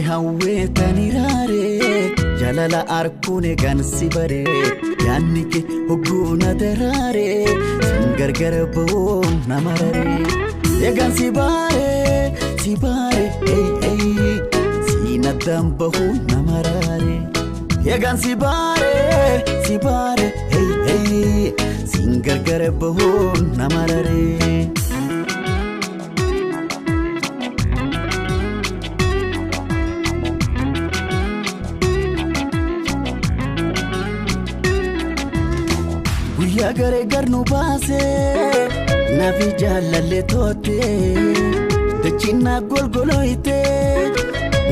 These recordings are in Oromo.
hawe tanirare jalala arkune gansi bare yannike hoguna derare singargar bo namarare ye gansi bare hey hey sinadam bo namarare ye gansi bare hey hey singargar bo namarare ya gare garnu base nafi jalalle tote de china golgoloite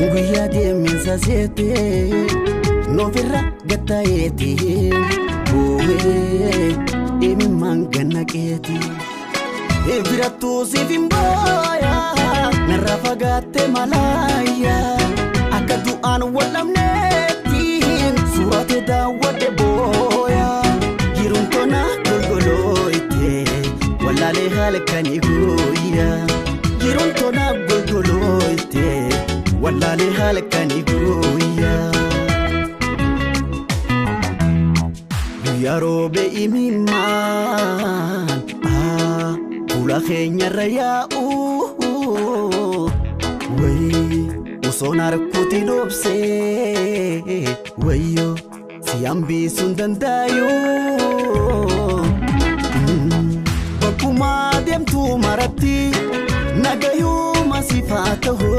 nguya de mensasete no verra gataeti oe emi mangana keti e viratu sivimboya narafagate malaya akadu an walamneti surate da wade boya Giruntona golgoloite walale halkani goya Giruntona golgoloite walale halkani goya Yarobe imiman kula khenya raya way usonar kutilopse wayo siambi sundandayo bakuma dem tu marati nagayu masifatahu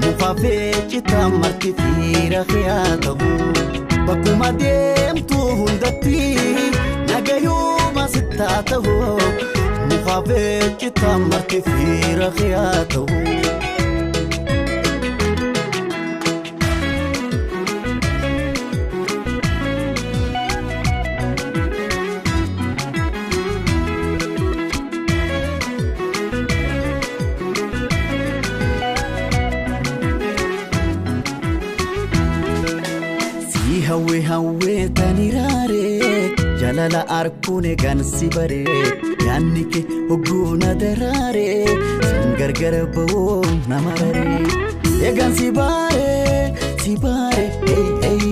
mufafe chitamarti fira khiyatahu bakuma dem tu hundati nagayu masitatahu mufafe chitamarti fira khiyatahu hawe tanirare jalala arkune gansi bare yannike hoguna derare singargar bo namarare ye gansi bare hey hey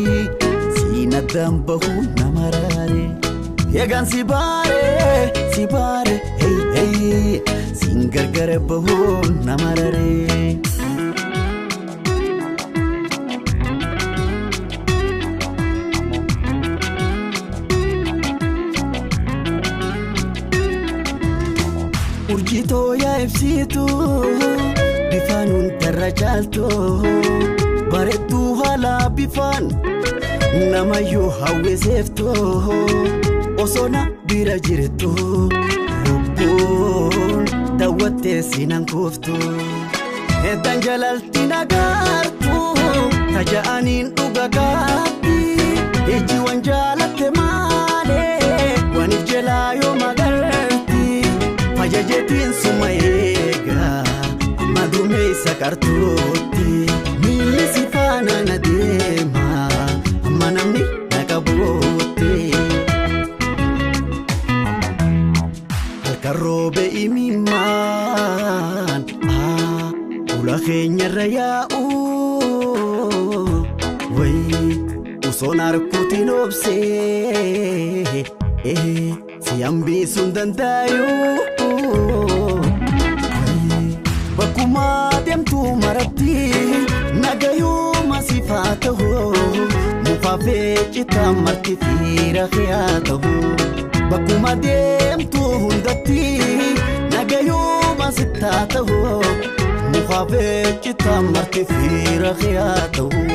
sinadam bo namarare ye gansi bare hey hey singargar bo namarare urjito ya efsitu bifanun terrajalto baretu hala bifan namayo hawesefto osona birajirto lubun dawate sinan kofto edan jalalti nagartu tajaanin ugagati eji wanjalate male wanijelayo magarti fajajetin sumayega amadume sakartuti milisifana nadema amanamni nakabote alkarobe imiman ula khenya raya way usonar kutinopse siambi sundandayo bakuma dem tu marati nagayu masifatahu mufafe chitamarti fira khiyatahu bakuma dem tu hundati nagayu masitatahu mufafe chitamarti fira khiyatahu